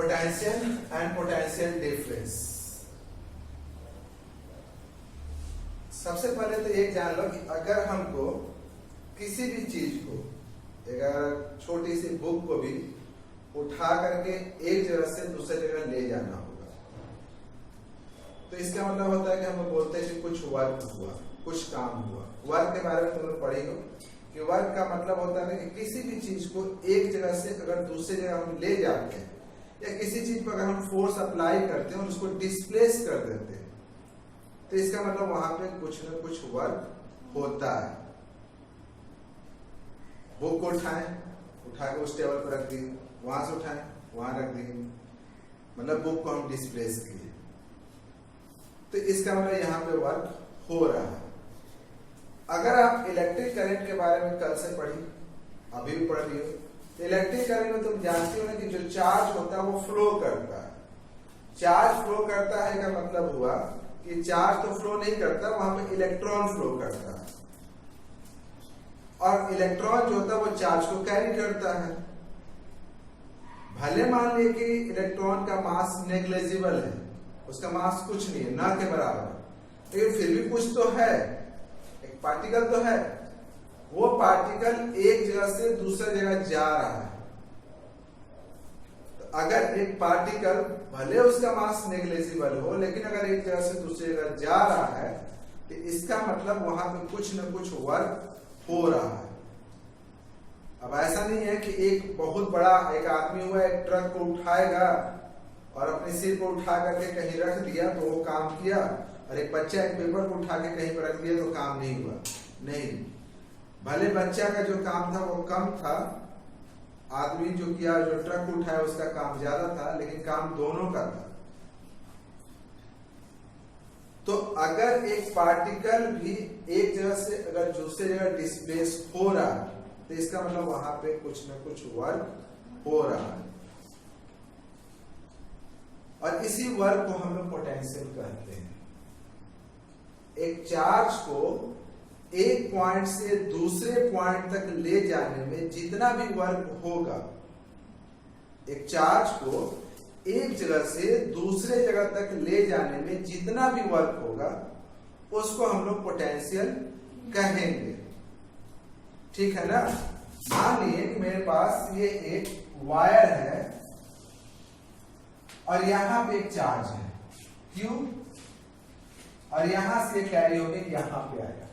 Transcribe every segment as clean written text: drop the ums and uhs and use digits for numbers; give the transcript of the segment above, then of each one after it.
Potential and potential difference. सबसे पहले तो एक जान लो कि अगर हमको किसी भी चीज को, अगर छोटी सी बुक को भी उठा करके एक जगह से दूसरी जगह ले जाना होगा, तो इसका मतलब होता है कि हम बोलते हैं कि कुछ वर्क हुआ, कुछ काम हुआ। वर्क के बारे में तुम लोग पढ़े हो कि वर्क का मतलब होता है कि किसी भी चीज को एक जगह से अगर दूसरी जगह हम ले जाते हैं, या किसी चीज पर अगर हम फोर्स अप्लाई करते हैं और उसको डिस्प्लेस कर देते हैं, तो इसका मतलब वहां पे कुछ न कुछ वर्क होता है। बुक को उठा के उस टेबल पर रख दी, वहां से उठाए वहां रख दी, मतलब बुक को हम डिस्प्लेस किए, तो इसका मतलब यहाँ पे वर्क हो रहा है। अगर आप इलेक्ट्रिक करंट के बारे में कल से पढ़ी, अभी भी पढ़ रही हो, तो इलेक्ट्रिक करंट में तुम जानते हो ना कि जो चार्ज होता है वो फ्लो करता है। चार्ज फ्लो करता है का मतलब हुआ कि चार्ज तो फ्लो नहीं करता, वहां पे इलेक्ट्रॉन फ्लो करता है, और इलेक्ट्रॉन जो होता है वो चार्ज को कैरी करता है। भले मान लीजिए कि इलेक्ट्रॉन का मास नेग्लिजिबल है, उसका मास कुछ नहीं है, ना के बराबर, लेकिन फिर भी कुछ तो है, एक पार्टिकल तो है। वो पार्टिकल एक जगह से दूसरी जगह जा रहा है। तो अगर एक पार्टिकल भले उसका मास नेग्लिजिबल हो, लेकिन अगर एक जगह से दूसरी जगह जा रहा है, तो इसका मतलब वहां पे कुछ न कुछ वर्क हो रहा है। अब ऐसा नहीं है कि एक बहुत बड़ा एक आदमी हुआ एक ट्रक को उठाएगा और अपने सिर को उठा करके कहीं रख दिया तो वो काम किया, और एक बच्चा एक पेपर को उठा के कहीं पर रख दिया तो काम नहीं हुआ। नहीं, भले बच्चा का जो काम था वो कम था, आदमी जो किया, जो ट्रक उठाया उसका काम ज्यादा था, लेकिन काम दोनों का था। तो अगर एक पार्टिकल भी एक जगह से अगर दूसरी जगह डिस्प्लेस हो रहा है, तो इसका मतलब वहां पे कुछ न कुछ वर्क हो रहा है, और इसी वर्क को हम लोग पोटेंशियल कहते हैं। एक चार्ज को एक पॉइंट से दूसरे पॉइंट तक ले जाने में जितना भी वर्क होगा, एक चार्ज को एक जगह से दूसरे जगह तक ले जाने में जितना भी वर्क होगा, उसको हम लोग पोटेंशियल कहेंगे। ठीक है ना। मान लीजिए कि मेरे पास ये एक वायर है और यहां पे एक चार्ज है Q, और यहां से कैरी होकर यहां पे आएगा।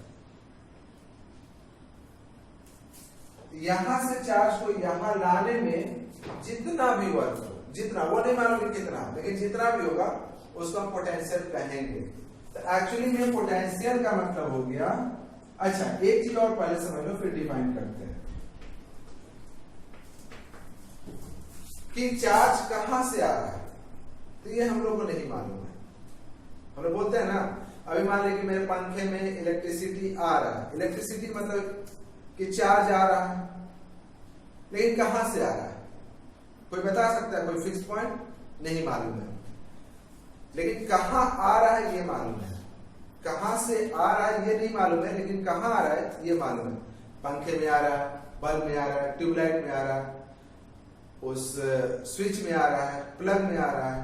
यहां से चार्ज को यहां लाने में जितना भी वर्क हो, जितना, वो नहीं मालूम कितना, लेकिन जितना भी होगा उसको हम पोटेंशियल कहेंगे। तो एक्चुअली में पोटेंशियल का मतलब हो गया, अच्छा एक चीज और पहले समझ लो फिर डिफाइन करते हैं कि चार्ज कहां से आ रहा है। तो ये हम लोग को नहीं मालूम है। हम लोग बोलते हैं ना, अभी मान लीजिए कि मेरे पंखे में इलेक्ट्रिसिटी आ रहा है। इलेक्ट्रिसिटी मतलब कि चार्ज आ रहा है, लेकिन कहां से आ रहा है कोई बता सकता है? कोई फिक्स पॉइंट नहीं मालूम है, लेकिन कहां आ रहा है ये मालूम है। कहां से आ रहा है ये नहीं मालूम है, लेकिन कहां आ रहा है ये मालूम है। पंखे में आ रहा है, बल्ब में आ रहा है, ट्यूबलाइट में आ रहा है, उस स्विच में आ रहा है, प्लग में आ रहा है,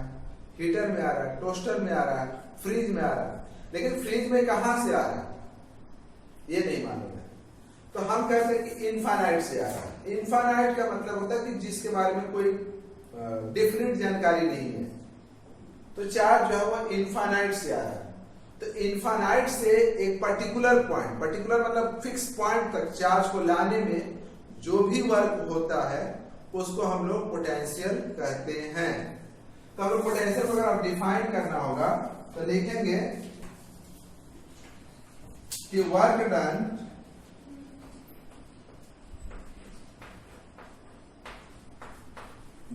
हीटर में आ रहा है, टोस्टर में आ रहा है, फ्रिज में आ रहा है, लेकिन फ्रिज में कहां से आ रहा है ये नहीं मालूम है। तो हम कहते हैं कि इनफाइनाइट से आ रहा है। इनफाइनाइट का मतलब होता है कि जिसके बारे में कोई डिफरेंट जानकारी नहीं है। तो चार्ज जो है वो इनफाइनाइट से आ रहा है। तो इनफाइनाइट से एक पर्टिकुलर पॉइंट, पर्टिकुलर मतलब फिक्स पॉइंट तक चार्ज को लाने में जो भी वर्क होता है उसको हम लोग पोटेंशियल कहते हैं। तो हम लोग पोटेंशियल को अगर डिफाइन करना होगा तो लिखेंगे कि work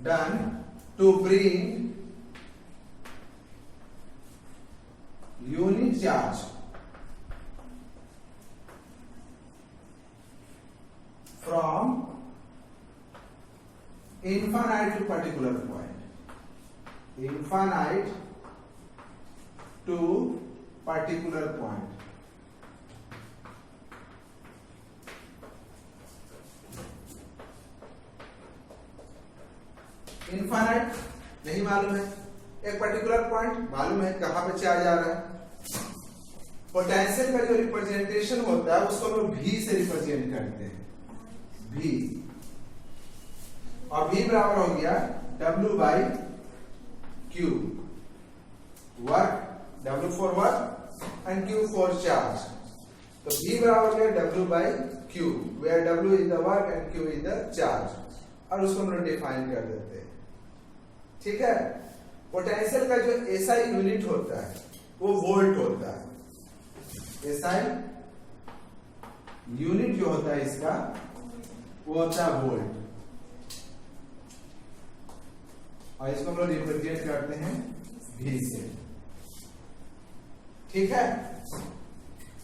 done to bring unit charge from infinite to particular point, infinite to particular point. Infinite नहीं मालूम है। एक पर्टिकुलर पॉइंट मालूम है कहां पे चार्ज आ रहा है। पोटेंशियल का जो रिप्रेजेंटेशन होता है उसको हम लोग V से रिप्रेजेंट करते हैं, V, और V बराबर हो गया W by Q, work, W for work and Q for charge. तो V बराबर हो गया W by Q, where W is the work and Q is the charge, और उसको हम लोग डिफाइन कर देते हैं। ठीक है। पोटेंशियल का जो SI यूनिट होता है वो वोल्ट होता है। SI यूनिट जो होता है इसका वो होता है वोल्ट, और इसको हम लोग रिप्रेजेंट करते हैं V से। ठीक है।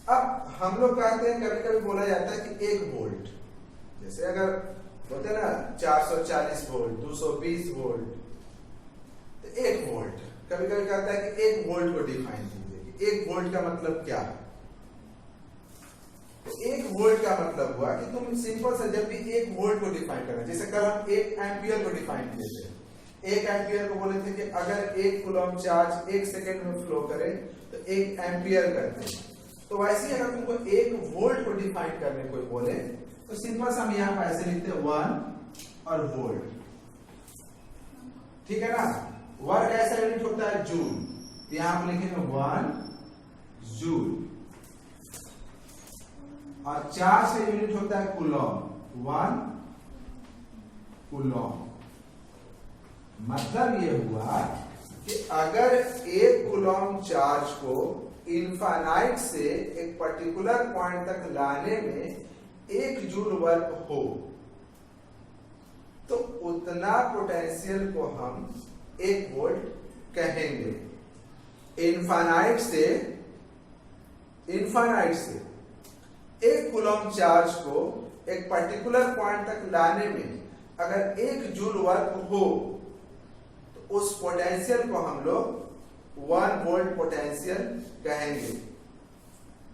अब हम लोग कहते हैं, कभी कभी बोला जाता है कि 1 वोल्ट, जैसे अगर बोलते हैं ना 440 वोल्ट, 220 वोल्ट, तो 1 वोल्ट। कभी कभी कहता है कि 1 वोल्ट को डिफाइन कीजिए कि 1 वोल्ट का मतलब क्या है। तो 1 वोल्ट का मतलब हुआ कि तुम सिंपल सा जब भी 1 वोल्ट को डिफाइन करना, जैसे कल हम 1 एम्पियर को डिफाइन किए थे। 1 एम्पियर को बोले थे कि अगर 1 कूलम चार्ज 1 सेकेंड में फ्लो करे तो 1 एम्पियर करते हैं। तो वैसे ही अगर तुमको 1 वोल्ट को डिफाइन करने कोई बोले तो सिंपल सा हम यहाँ पर ऐसे लिखते हैं 1 और वोल्ट। ठीक है ना। वर्क ऐसा यूनिट होता है जूल, तो यहां पर लिखेंगे 1 जूल, और चार्ज का यूनिट होता है कूलम, 1 कूलम। मतलब ये हुआ कि अगर 1 कूलम चार्ज को इनफाइनाइट से एक पर्टिकुलर पॉइंट तक लाने में 1 जूल वर्क हो तो उतना पोटेंशियल को हम 1 वोल्ट कहेंगे। इनफाइनाइट से 1 कूलम चार्ज को एक पर्टिकुलर पॉइंट तक लाने में अगर 1 जूल वर्क हो तो उस पोटेंशियल को हम लोग 1 वोल्ट पोटेंशियल कहेंगे।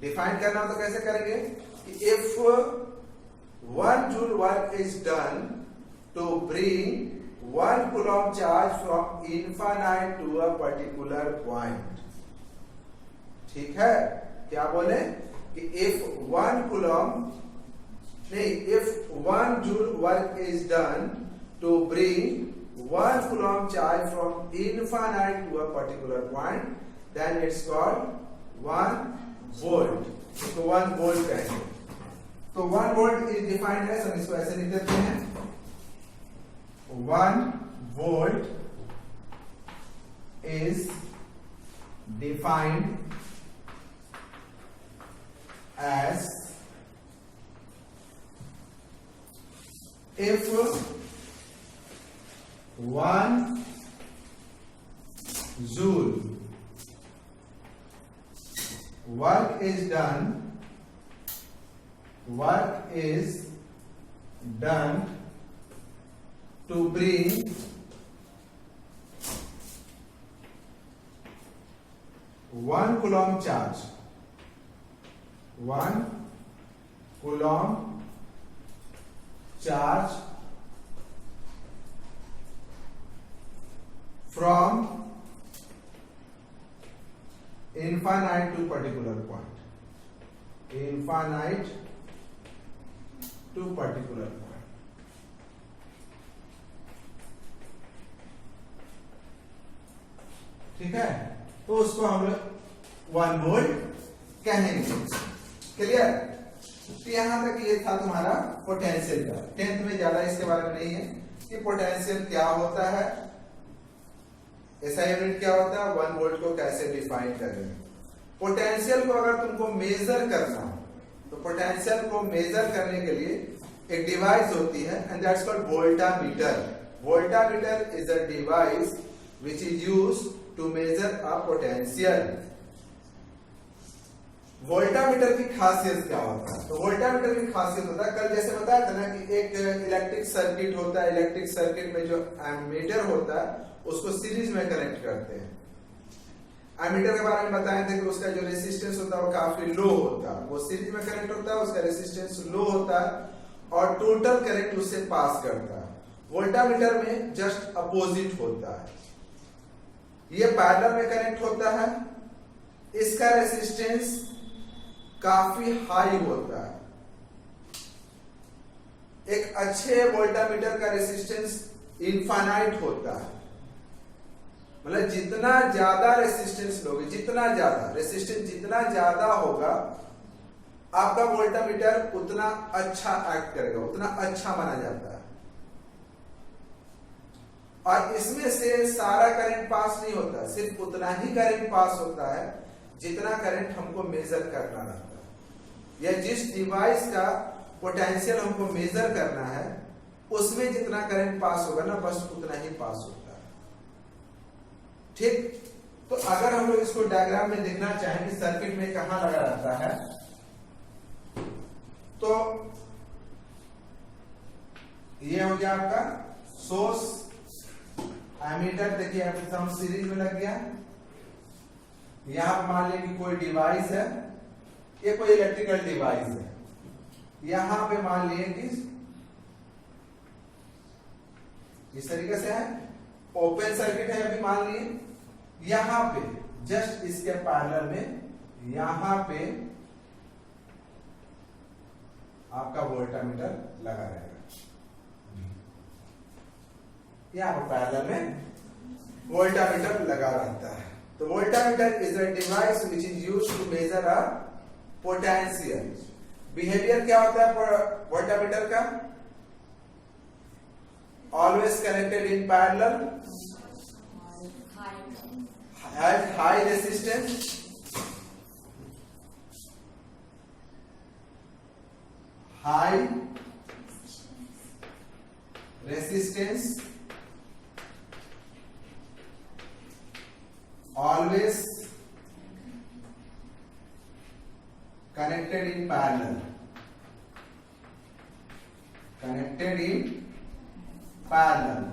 डिफाइन करना हो तो कैसे करेंगे कि if 1 joule work is done to bring 1 coulomb charge from infinite to a particular point. ठीक है। क्या बोले कि if 1 joule work is done to bring 1 coulomb charge from infinite to a particular point, then it's called 1 volt. तो 1 volt कहेंगे। तो 1 volt is defined as, हम इसको ऐसे लिख देते हैं, 1 volt is defined as if 1 joule work is done to bring 1 coulomb charge, 1 coulomb charge from infinite to particular point, infinite to particular point। ठीक है। तो उसको हम लोग 1 वोल्ट कहेंगे। क्लियर। तो यहां तक ये था तुम्हारा पोटेंशियल का। 10th में ज्यादा इसके बारे में नहीं है कि पोटेंशियल क्या होता है, एसआई यूनिट क्या होता है, 1 वोल्ट को कैसे डिफाइन करें। पोटेंशियल को अगर तुमको मेजर करना हो तो पोटेंशियल को मेजर करने के लिए एक डिवाइस होती है and that's called voltameter. Voltameter is a device which is used to measure a potential. Voltameter की खासियत क्या होता है? तो वोल्टामीटर की खासियत होता है, कल जैसे बताया था ना कि एक इलेक्ट्रिक सर्किट होता है, इलेक्ट्रिक सर्किट में जो एमीटर होता है उसको सीरीज में कनेक्ट करते हैं। एमीटर के बारे में बताए थे कि उसका जो रेजिस्टेंस होता है वो काफी लो होता है, वो सीरीज में कनेक्ट होता है, उसका रेजिस्टेंस लो होता है और टोटल करंट उससे पास करता है। वोल्टामीटर में जस्ट अपोजिट होता है, ये पैरेलल में कनेक्ट होता है, इसका रेसिस्टेंस काफी हाई होता है। एक अच्छे वोल्टामीटर का रेसिस्टेंस इनफाइनाइट होता है, मतलब जितना ज्यादा रेसिस्टेंस लोगे, जितना ज्यादा रेसिस्टेंस जितना ज्यादा होगा आपका वोल्टामीटर उतना अच्छा एक्ट करेगा, उतना अच्छा माना जाता है। और इसमें से सारा करंट पास नहीं होता, सिर्फ उतना ही करंट पास होता है जितना करंट हमको मेजर करना रहता है, या जिस डिवाइस का पोटेंशियल हमको मेजर करना है उसमें जितना करंट पास होगा ना, बस उतना ही पास होता है। ठीक, तो अगर हम लोग इसको डायग्राम में देखना चाहें कि सर्किट में कहां लगा रहता है, तो ये हो गया आपका सोर्स। एमीटर देखिए हम सीरीज में लग गया। यहां पर मान लिया कि कोई डिवाइस है, ये कोई इलेक्ट्रिकल डिवाइस है, यहां पे मान लिए कि इस तरीके से है, ओपन सर्किट है अभी मान लिए, यहां पे जस्ट इसके पैरेलल में यहां पे आपका वोल्टामीटर लगा रहेगा। यहां पर पैरेलल में वोल्टामीटर लगा रहता है। तो voltameter is a device which is used to measure a potential. Behaviour क्या होता है वोल्टामीटर का? Always connected in parallel, has high resistance, high resistance, always connected in parallel, connected in parallel,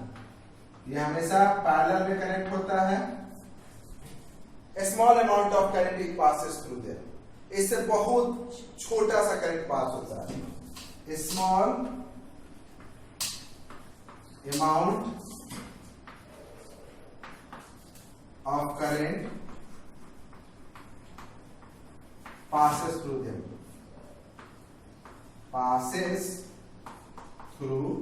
ये हमेशा पैरेलल में कनेक्ट होता है। A small amount of current it passes through there, इससे बहुत छोटा सा करंट पास होता है। A small amount of current passes through them, passes through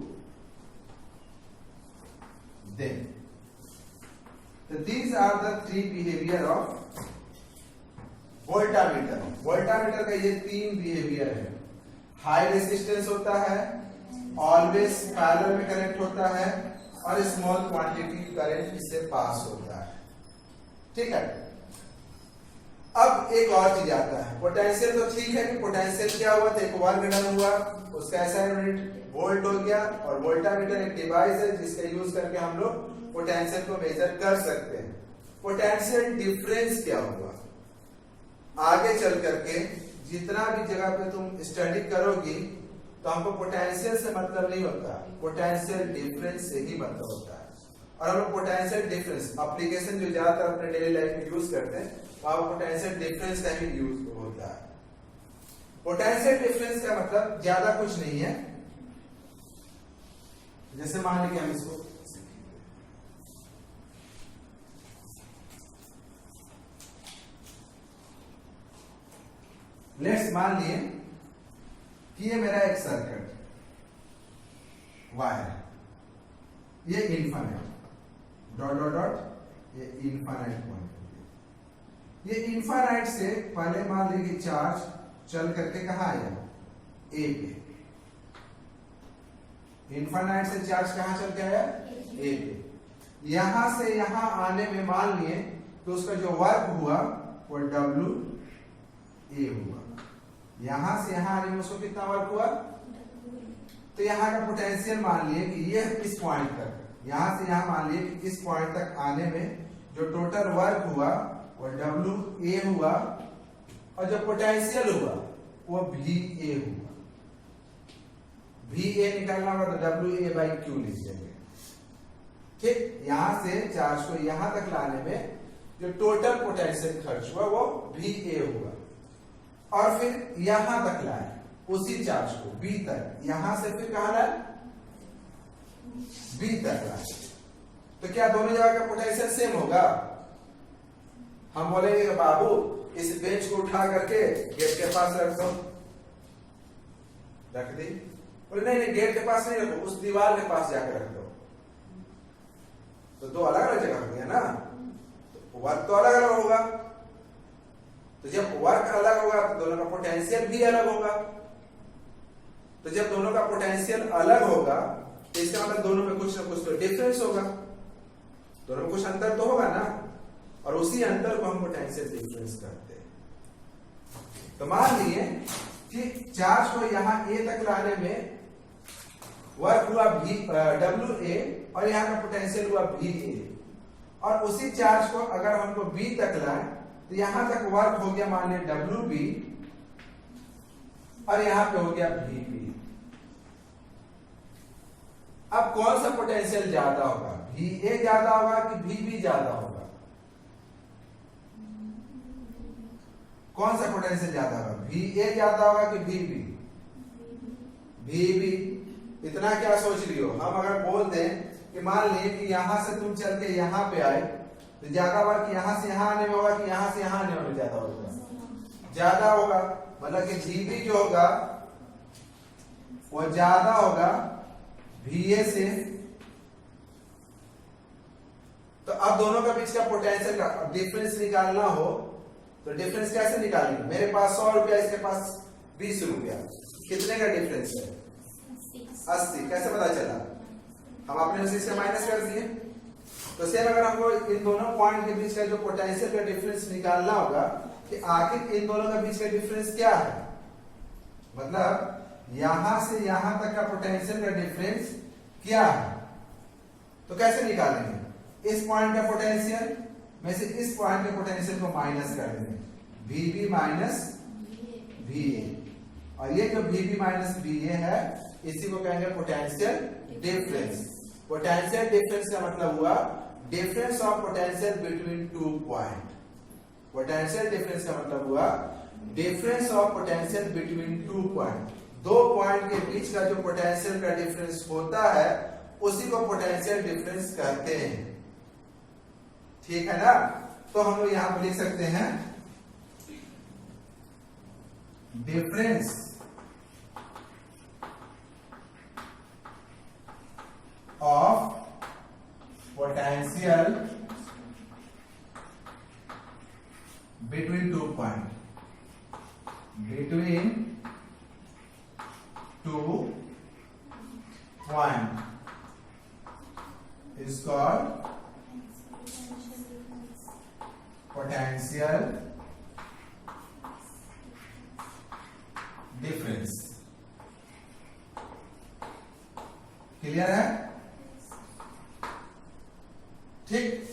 them. So these are the three behavior of voltameter. voltameter का ये तीन behaviour है। हाई रेसिस्टेंस होता है, ऑलवेज पैरेलल में कनेक्ट होता है, और स्मॉल क्वांटिटी करंट इससे पास होता है। ठीक है, अब एक और चीज आता है, पोटेंशियल। तो ठीक है कि पोटेंशियल क्या हुआ था, एक वर्क डन हुआ, उसका ऐसा यूनिट वोल्ट हो गया, और वोल्टामीटर एक डिवाइस है जिसका यूज करके हम लोग पोटेंशियल को मेजर कर सकते हैं। पोटेंशियल डिफरेंस क्या हुआ, आगे चल करके जितना भी जगह पे तुम स्टडी करोगी तो हमको पोटेंशियल से मतलब नहीं होता, पोटेंशियल डिफरेंस से ही मतलब होता है। और हम लोग पोटेंशियल डिफरेंस एप्लीकेशन जो ज्यादातर अपने डेली लाइफ में यूज करते हैं, वहां पोटेंशियल डिफरेंस का ही यूज होता है। पोटेंशियल डिफरेंस का मतलब ज्यादा कुछ नहीं है, जैसे मान लीजिए हम इसको लेट्स मान लिए कि ये मेरा एक सर्किट वायर, ये इनफाइनाइट डॉट डॉट डॉट, ये इनफाइनाइट पॉइंट। ये इनफाइनाइट से पहले मान लीजिए चार्ज चल करके कहा आया, ए पे। इनफाइनाइट से चार्ज कहां चल के आया, ए पे। यहां से यहां आने में मान लिए तो उसका जो वर्क हुआ वो डब्ल्यू ए हुआ। यहां से यहां आने में उसको कितना वर्क हुआ, तो यहां का पोटेंशियल मान लिए कि ये इस पॉइंट तक, यहां से यहां मान लिए कि इस पॉइंट तक आने में जो टोटल वर्क हुआ वो डब्ल्यू ए हुआ, और जो पोटेंशियल हुआ वो भी ए हुआ। भी ए निकालना होगा तो डब्ल्यू ए बाई क्यू लिख देंगे। ठीक, यहां से चार्ज को यहां तक लाने में जो टोटल पोटेंशियल खर्च हुआ वो भी ए हुआ, और फिर यहां तक लाए उसी चार्ज को बी तक, यहां से फिर कहां लाए, बी तक लाए। तो क्या दोनों जगह का पोटेंशियल सेम होगा? हम बोलेंगे कि बाबू इस बेंच को उठा करके गेट के पास रख दो, रख दी। बोले नहीं नहीं गेट के पास नहीं रखो, उस दीवार के पास जाकर रख दो। तो दो अलग अलग जगह हो गया ना, तो वर्क तो अलग अलग होगा। तो जब वर्क अलग होगा तो दोनों का पोटेंशियल भी अलग होगा। तो जब दोनों का पोटेंशियल अलग होगा तो इसका मतलब दोनों में कुछ ना कुछ तो डिफरेंस होगा, दोनों में कुछ अंतर तो होगा ना, और उसी अंतर को हम पोटेंशियल डिफरेंस कहते हैं। तो मान लीजिए कि चार्ज को यहां ए तक लाने में वर्क हुआ WA और यहां का पोटेंशियल हुआ VA, और उसी चार्ज को अगर हमको B तक लाए तो यहां तक वर्क हो गया मान लीजिए WB और यहां पे हो गया VB। अब कौन सा पोटेंशियल ज्यादा होगा, VA ज्यादा होगा कि VB ज्यादा होगा? कौन सा पोटेंशियल ज्यादा होगा, VA ज्यादा होगा कि VB? VB। इतना क्या सोच लियो, हम अगर बोल दें कि मान लीजिए कि यहां से तुम चल के यहां पे आए तो ज्यादा वर्क यहां से यहां आने में होगा कि यहां से यहां आने में ज्यादा होगा? ज्यादा होगा। मतलब कि VB जो होगा वो ज्यादा होगा VA से। तो अब दोनों का बीच का पोटेंशियल का डिफरेंस निकालना हो तो डिफरेंस कैसे निकालेंगे? मेरे पास 100 रुपया, इसके पास 20 रुपया, कितने का डिफरेंस है? 80। कैसे पता चला? हम अपने उसी से माइनस कर दिए। तो सेम अगर हमको इन दोनों पॉइंट के बीच का जो पोटेंशियल का डिफरेंस निकालना होगा कि आखिर इन दोनों का बीच का डिफरेंस क्या है, मतलब यहां से यहां तक का पोटेंशियल का डिफरेंस क्या है, तो कैसे निकालेंगे? इस पॉइंट का पोटेंशियल में से इस पॉइंट के पोटेंशियल को माइनस कर देंगे, VB माइनस VA, और ये जो VB माइनस VA है इसी को कहेंगे पोटेंशियल डिफरेंस। पोटेंशियल डिफरेंस का मतलब हुआ difference of potential between two point. Potential difference का मतलब हुआ difference of potential between two point. दो पॉइंट के बीच का जो पोटेंशियल का डिफरेंस होता है उसी को पोटेंशियल डिफरेंस कहते हैं। ठीक है ना? तो हम लोग यहां पर लिख सकते हैं difference of potential between two point, between two point is called potential difference। Clear है? ठीक।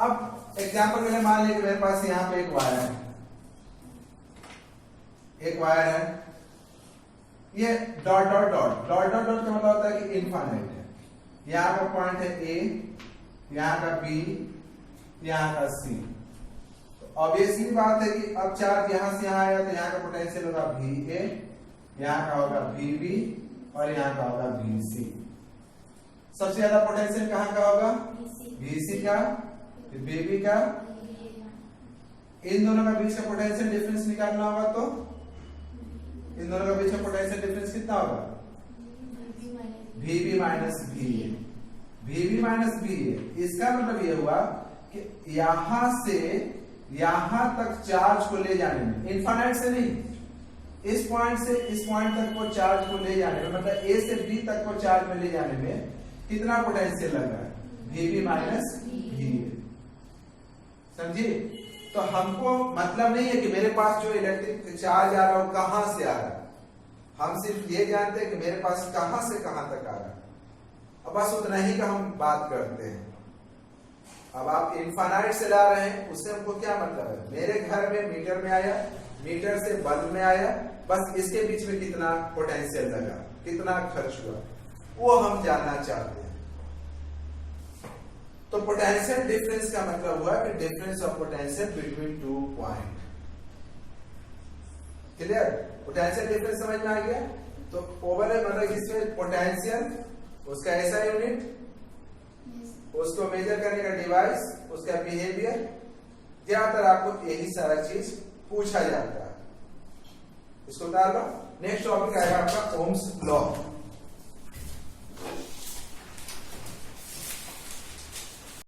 अब एग्जांपल के लिए मान लीजिए मेरे पास यहां पे एक वायर है, एक वायर है, ये dot dot dot dot dot dot का मतलब होता है कि इनफाइनाइट है। यहां का पॉइंट है A, यहां का B, यहां का C। तो ऑब्वियसली बात है कि अब चार्ज यहां से यहां आया तो यहां का पोटेंशियल होगा VA, यहां का होगा VB और यहां का होगा VC। सबसे ज्यादा पोटेंशियल कहां का होगा? VC का, फिर VB का। इन दोनों का बीच का पोटेंशियल डिफरेंस निकालना होगा तो इन दोनों का बीच का पोटेंशियल डिफरेंस कितना होगा? VB minus VA। VB minus VA इसका मतलब ये हुआ कि यहां से यहां तक चार्ज को ले जाने में, इनफाइनाइट से नहीं, इस पॉइंट से इस पॉइंट तक को चार्ज को ले जाने में, मतलब A से B तक को चार्ज में ले जाने में कितना पोटेंशियल लग रहा है? VB minus VA। समझिए? तो हमको मतलब नहीं है कि मेरे पास जो इलेक्ट्रिक चार्ज आ रहा है वो कहां से आ रहा है, हम सिर्फ ये जानते हैं कि मेरे पास कहां से कहां तक आ रहा है, अब बस उतना ही का हम बात करते हैं। अब आप इनफाइनाइट से ला रहे हैं, उससे हमको क्या मतलब है? मेरे घर में मीटर में आया, मीटर से बल्ब में आया, बस इसके बीच में कितना पोटेंशियल लगा, कितना खर्च हुआ, वो हम जानना चाहते हैं। तो पोटेंशियल डिफरेंस का मतलब हुआ कि difference of potential between two point. Clear? Potential difference समझ में आ गया? तो ओवरऑल मतलब इसमें पोटेंशियल, उसका ऐसा यूनिट, उसको मेजर करने का डिवाइस, उसका बिहेवियर, ज्यादातर आपको यही सारा चीज पूछा जाता है। इसको उतार लो। नेक्स्ट टॉपिक आएगा आपका ओम्स लॉ।